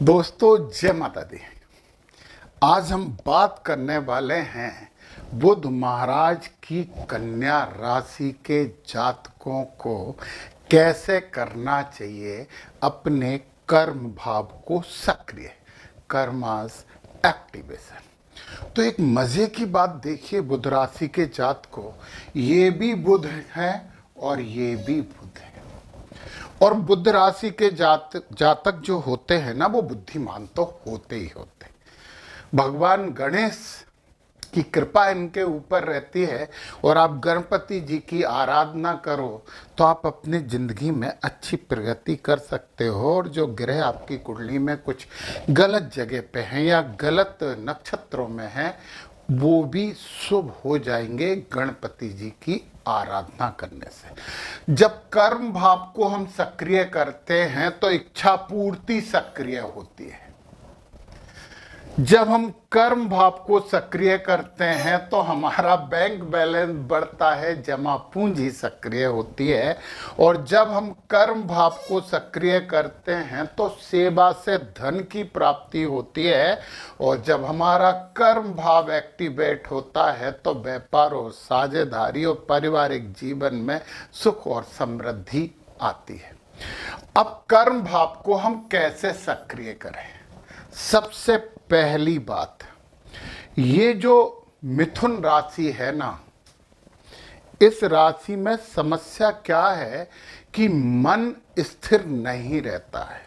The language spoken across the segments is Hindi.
दोस्तों, जय माता दी। आज हम बात करने वाले हैं बुध महाराज की कन्या राशि के जातकों को कैसे करना चाहिए अपने कर्म भाव को सक्रिय, कर्मास एक्टिवेशन। तो एक मजे की बात देखिए, बुध राशि के जातकों, ये भी बुध है और ये भी बुध है। और बुध राशि के जातक जो होते हैं ना, वो बुद्धिमान तो होते ही होते। भगवान गणेश की कृपा इनके ऊपर रहती है और आप गणपति जी की आराधना करो तो आप अपनी जिंदगी में अच्छी प्रगति कर सकते हो। और जो ग्रह आपकी कुंडली में कुछ गलत जगह पे हैं या गलत नक्षत्रों में हैं, वो भी शुभ हो जाएंगे गणपति जी की आराधना करने से। जब कर्म भाव को हम सक्रिय करते हैं तो इच्छा पूर्ति सक्रिय होती है। जब हम कर्म भाव को सक्रिय करते हैं तो हमारा बैंक बैलेंस बढ़ता है, जमा पूंजी सक्रिय होती है। और जब हम कर्म भाव को सक्रिय करते हैं तो सेवा से धन की प्राप्ति होती है। और जब हमारा कर्म भाव एक्टिवेट होता है तो व्यापार और साझेदारी और पारिवारिक जीवन में सुख और समृद्धि आती है। अब कर्म भाव को हम कैसे सक्रिय करें? सबसे पहली बात, ये जो मिथुन राशि है ना, इस राशि में समस्या क्या है कि मन स्थिर नहीं रहता है,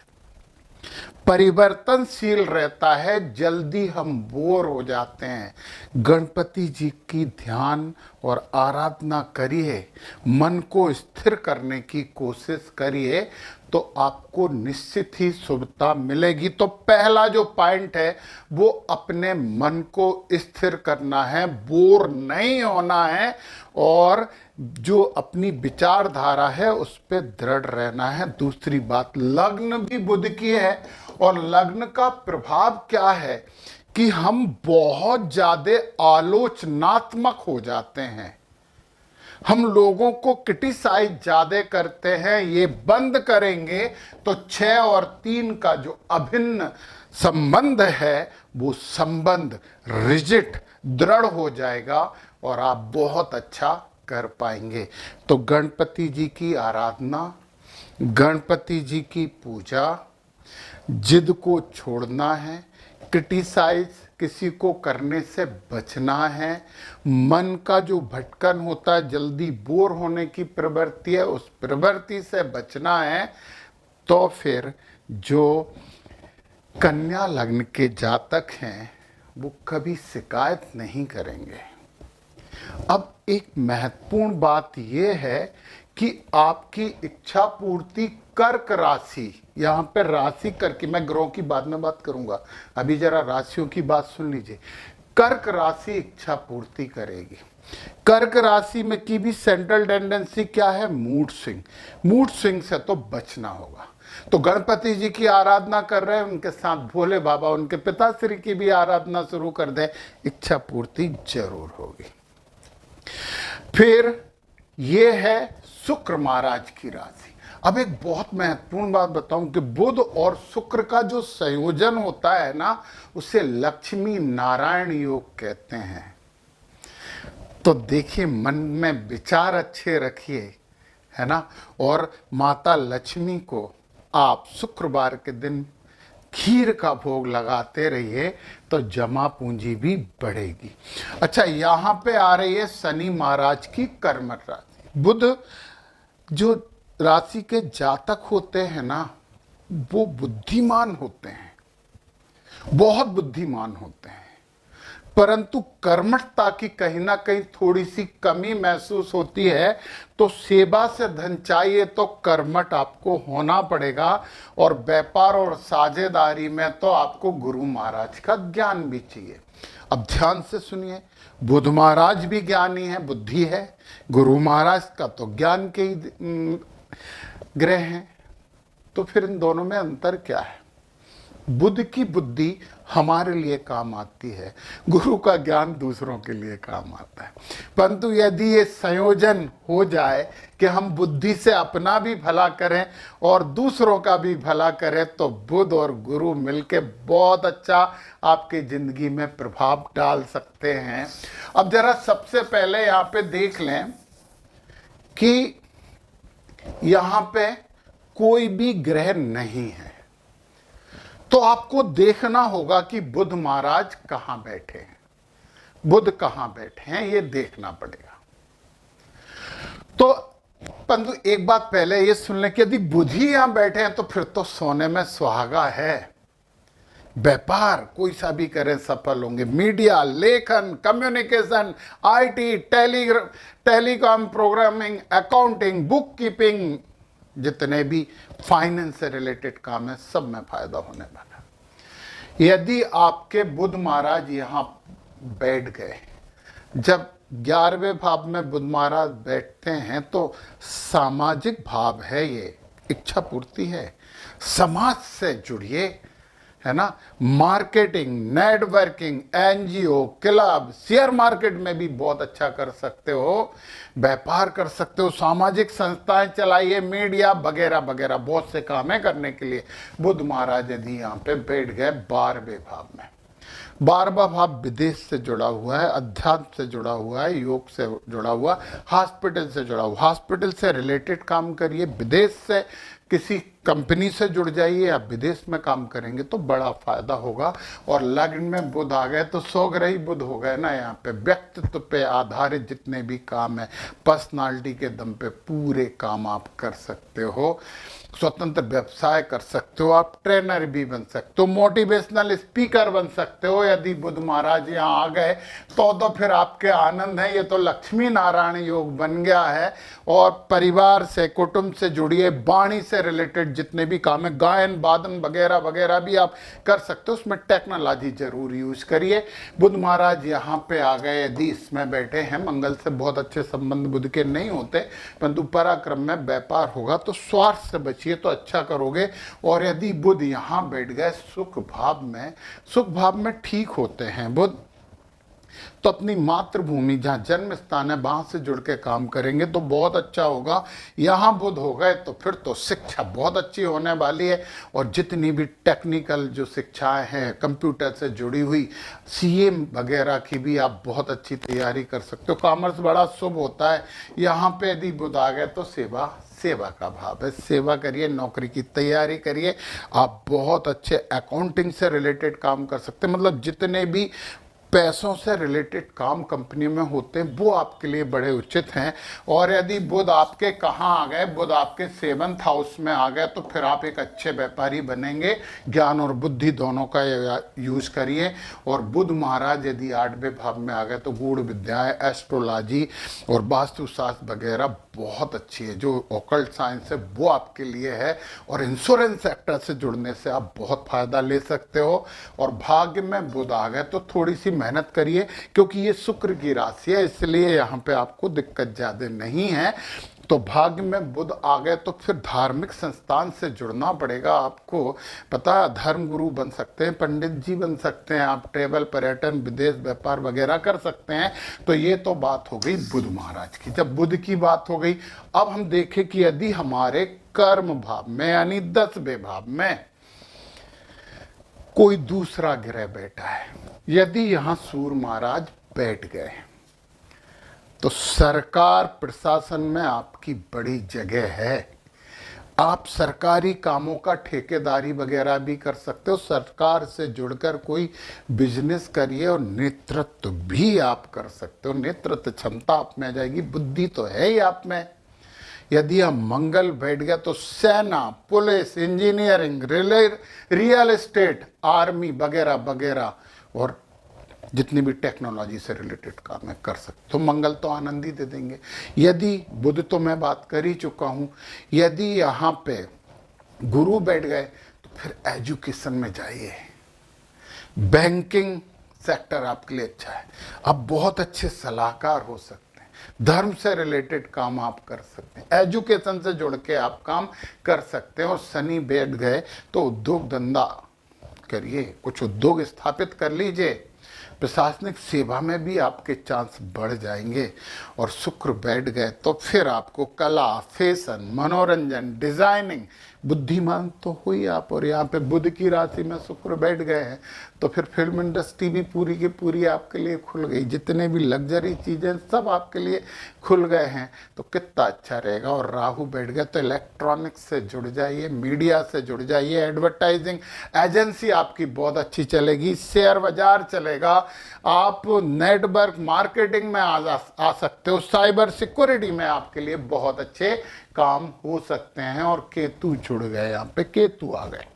परिवर्तनशील रहता है, जल्दी हम बोर हो जाते हैं। गणपति जी की ध्यान और आराधना करिए, मन को स्थिर करने की कोशिश करिए तो आपको निश्चित ही शुभता मिलेगी। तो पहला जो पॉइंट है वो अपने मन को स्थिर करना है, बोर नहीं होना है और जो अपनी विचारधारा है उस पर दृढ़ रहना है। दूसरी बात, लग्न भी बुध की है और लग्न का प्रभाव क्या है कि हम बहुत ज्यादा आलोचनात्मक हो जाते हैं, हम लोगों को क्रिटिसाइज ज्यादा करते हैं। ये बंद करेंगे तो 6 और 3 का जो अभिन्न संबंध है वो संबंध रिजिड, दृढ़ हो जाएगा और आप बहुत अच्छा कर पाएंगे। तो गणपति जी की आराधना, गणपति जी की पूजा, जिद को छोड़ना है, क्रिटिसाइज किसी को करने से बचना है, मन का जो भटकन होता है, जल्दी बोर होने की प्रवृत्ति है, उस प्रवृत्ति से बचना है। तो फिर जो कन्या लग्न के जातक हैं वो कभी शिकायत नहीं करेंगे। अब एक महत्वपूर्ण बात यह है कि आपकी इच्छा पूर्ति कर्क राशि, यहां पर राशि करके, मैं ग्रहों की बाद में बात करूंगा, अभी जरा राशियों की बात सुन लीजिए। कर्क राशि इच्छा पूर्ति करेगी। कर्क राशि में की भी सेंट्रल टेंडेंसी क्या है? Mood swing. मूड स्विंग से तो बचना होगा। तो गणपति जी की आराधना कर रहे हैं, उनके साथ भोले बाबा, उनके पिताश्री की भी आराधना शुरू कर दें, इच्छा पूर्ति जरूर होगी। फिर ये है शुक्र महाराज की राशि। अब एक बहुत महत्वपूर्ण बात बताऊं कि बुध और शुक्र का जो संयोजन होता है ना, उसे लक्ष्मी नारायण योग कहते हैं। तो देखिए, मन में विचार अच्छे रखिए, है ना। और माता लक्ष्मी को आप शुक्रवार के दिन खीर का भोग लगाते रहिए तो जमा पूंजी भी बढ़ेगी। अच्छा, यहां पे आ रही है शनि महाराज की कर्म राशि। बुध जो राशि के जातक होते हैं ना, वो बुद्धिमान होते हैं, बहुत बुद्धिमान होते हैं, परंतु कर्मठता की कहीं ना कहीं थोड़ी सी कमी महसूस होती है। तो सेवा से धन चाहिए तो कर्मठ आपको होना पड़ेगा। और व्यापार और साझेदारी में तो आपको गुरु महाराज का ज्ञान भी चाहिए। अब ध्यान से सुनिए, बुध महाराज भी ज्ञानी है, बुद्धि है, गुरु महाराज का तो ज्ञान के ही ग्रह हैं। तो फिर इन दोनों में अंतर क्या है? बुध की बुद्धि हमारे लिए काम आती है, गुरु का ज्ञान दूसरों के लिए काम आता है। परंतु यदि ये संयोजन हो जाए कि हम बुद्धि से अपना भी भला करें और दूसरों का भी भला करें, तो बुध और गुरु मिलके बहुत अच्छा आपकी जिंदगी में प्रभाव डाल सकते हैं। अब जरा सबसे पहले यहाँ पे देख लें कि यहाँ पे कोई भी ग्रह नहीं है, तो आपको देखना होगा कि बुध महाराज कहां बैठे हैं, बुध कहां बैठे हैं, ये देखना पड़ेगा। तो परंतु एक बात पहले ये सुन लें कि यदि बुध ही यहां बैठे हैं तो फिर तो सोने में सुहागा है। व्यापार कोई सा भी करें सफल होंगे। मीडिया, लेखन, communication, IT, telecom, programming, accounting, book keeping, जितने भी फाइनेंस से रिलेटेड काम है, सब में फायदा होने वाला है। यदि आपके बुध महाराज यहां बैठ गए, जब 11वें भाव में बुध महाराज बैठते हैं तो सामाजिक भाव है, ये इच्छा पूर्ति है, समाज से जुड़िए, है ना। Marketing, networking, NGO, club, share market में भी बहुत अच्छा कर सकते हो, व्यापार कर सकते हो, सामाजिक संस्थाएं चलाइए, मीडिया वगैरह वगैरह बहुत से काम है करने के लिए। बुध महाराज यदि यहाँ पे बैठ गए 12वें भाव में, 12वां भाव विदेश से जुड़ा हुआ है, अध्यात्म से जुड़ा हुआ है, योग से जुड़ा हुआ, हॉस्पिटल से जुड़ा हुआ, हॉस्पिटल से रिलेटेड काम करिए, विदेश से किसी कंपनी से जुड़ जाइए या विदेश में काम करेंगे तो बड़ा फायदा होगा। और लग्न में बुध आ गए तो सौग्रही बुध हो गए ना, यहाँ पे व्यक्तित्व पे आधारित जितने भी काम है, पर्सनालिटी के दम पे पूरे काम आप कर सकते हो, स्वतंत्र व्यवसाय कर सकते हो, आप ट्रेनर भी बन सकते हो, मोटिवेशनल स्पीकर बन सकते हो। यदि बुध महाराज यहाँ आ गए तो फिर आपके आनंद है, ये तो लक्ष्मी नारायण योग बन गया है। और परिवार से, कुटुंब से जुड़िए, वाणी से रिलेटेड जितने भी काम है, गायन वादन वगैरह वगैरह भी आप कर सकते हो, उसमें टेक्नोलॉजी जरूर यूज करिए। बुध महाराज यहाँ पे आ गए, यदि इसमें बैठे हैं, मंगल से बहुत अच्छे संबंध बुध के नहीं होते, परंतु पराक्रम में व्यापार होगा तो स्वार्थ से बचिए तो अच्छा करोगे। और यदि बुध यहाँ बैठ गए सुख भाव में, सुख भाव में ठीक होते हैं बुध, तो अपनी मातृभूमि जहाँ जन्म स्थान है वहां से जुड़ के काम करेंगे तो बहुत अच्छा होगा। यहाँ बुध हो गए तो फिर तो शिक्षा बहुत अच्छी होने वाली है। और जितनी भी टेक्निकल जो शिक्षाएं हैं, कंप्यूटर से जुड़ी हुई, सीए वगैरह की भी आप बहुत अच्छी तैयारी कर सकते हो। कॉमर्स बड़ा शुभ होता है। यहाँ पे यदि बुध आ गए तो सेवा का भाव है, सेवा करिए, नौकरी की तैयारी करिए, आप बहुत अच्छे अकाउंटिंग से रिलेटेड काम कर सकते हैं। मतलब जितने भी पैसों से रिलेटेड काम कंपनी में होते हैं वो आपके लिए बड़े उचित हैं। और यदि बुध आपके कहाँ आ गए, बुध आपके 7th हाउस में आ गए तो फिर आप एक अच्छे व्यापारी बनेंगे। ज्ञान और बुद्धि दोनों का यूज करिए। और बुध महाराज यदि 8वें भाव में आ गए तो गूढ़ विद्याएं, एस्ट्रोलॉजी और वास्तुशास्त्र वगैरह बहुत अच्छी है। जो ऑकल्ट साइंस है वो आपके लिए है। और इंश्योरेंस सेक्टर से जुड़ने से आप बहुत फायदा ले सकते हो। और भाग्य में बुध आ गए तो थोड़ी सी मेहनत करिए, क्योंकि ये शुक्र की राशि है, इसलिए यहाँ पे आपको दिक्कत ज़्यादा नहीं है। तो भाग्य में बुध आ गए तो फिर धार्मिक संस्थान से जुड़ना पड़ेगा आपको। पता है, धर्म गुरु बन सकते हैं, पंडित जी बन सकते हैं, आप ट्रेवल, पर्यटन, विदेश व्यापार वगैरह कर सकते हैं। तो ये तो बात हो गई बुध महाराज की। जब बुध की बात हो गई, अब हम देखें कि यदि हमारे कर्म भाव में यानी 10वें भाव में कोई दूसरा ग्रह बैठा है, यदि यहां सूर्य महाराज बैठ गए तो सरकार प्रशासन में आपकी बड़ी जगह है। आप सरकारी कामों का ठेकेदारी वगैरह भी कर सकते हो, सरकार से जुड़कर कोई बिजनेस करिए और नेतृत्व भी आप कर सकते हो। नेतृत्व क्षमता आप में आ जाएगी, बुद्धि तो है ही आप में। यदि हम मंगल बैठ गया तो सेना, police, engineering, real estate, army वगैरह वगैरह और जितनी भी टेक्नोलॉजी से रिलेटेड काम है कर सकते। तो मंगल तो आनंद ही दे देंगे। यदि बुध तो मैं बात कर ही चुका हूँ। यदि यहाँ पे गुरु बैठ गए तो फिर एजुकेशन में जाइए, बैंकिंग सेक्टर आपके लिए अच्छा है, आप बहुत अच्छे सलाहकार हो सकते हैं, धर्म से रिलेटेड काम आप कर सकते हैं, एजुकेशन से जुड़ के आप काम कर सकते हैं। और शनि बैठ गए तो उद्योग धंधा करिए, कुछ उद्योग स्थापित कर लीजिए, प्रशासनिक सेवा में भी आपके चांस बढ़ जाएंगे। और शुक्र बैठ गए तो फिर आपको कला, फैशन, मनोरंजन, डिजाइनिंग, बुद्धिमान तो हुई आप, और यहाँ पे बुध की राशि में शुक्र बैठ गए हैं तो फिर फिल्म इंडस्ट्री भी पूरी की पूरी आपके लिए खुल गई, जितने भी लग्जरी चीज़ें सब आपके लिए खुल गए हैं, तो कितना अच्छा रहेगा। और राहु बैठ गए तो इलेक्ट्रॉनिक्स से जुड़ जाइए, मीडिया से जुड़ जाइए, एडवर्टाइजिंग एजेंसी आपकी बहुत अच्छी चलेगी, शेयर बाजार चलेगा, आप नेटवर्क मार्केटिंग में आ सकते हो, साइबर सिक्योरिटी में आपके लिए बहुत अच्छे काम हो सकते हैं। और केतु जुड़ गए, यहाँ पे केतु आ गए,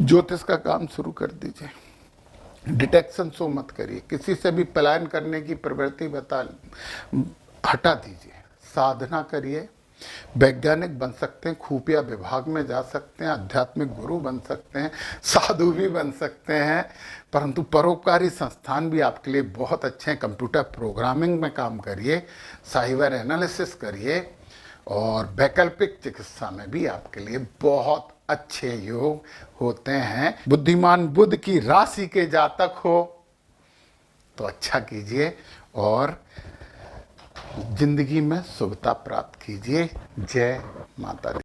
ज्योतिष का काम शुरू कर दीजिए, डिटेक्शन शो मत करिए, किसी से भी पलायन करने की प्रवृत्ति हटा दीजिए, साधना करिए, वैज्ञानिक बन सकते हैं, खुफिया विभाग में जा सकते हैं, आध्यात्मिक गुरु बन सकते हैं, साधु भी बन सकते हैं, परंतु परोपकारी संस्थान भी आपके लिए बहुत अच्छे हैं। कंप्यूटर प्रोग्रामिंग में काम करिए, साइबर एनालिसिस करिए, और वैकल्पिक चिकित्सा में भी आपके लिए बहुत अच्छे योग होते हैं। बुद्धिमान बुध की राशि के जातक हो तो अच्छा कीजिए और जिंदगी में शुभता प्राप्त कीजिए। जय माता दी।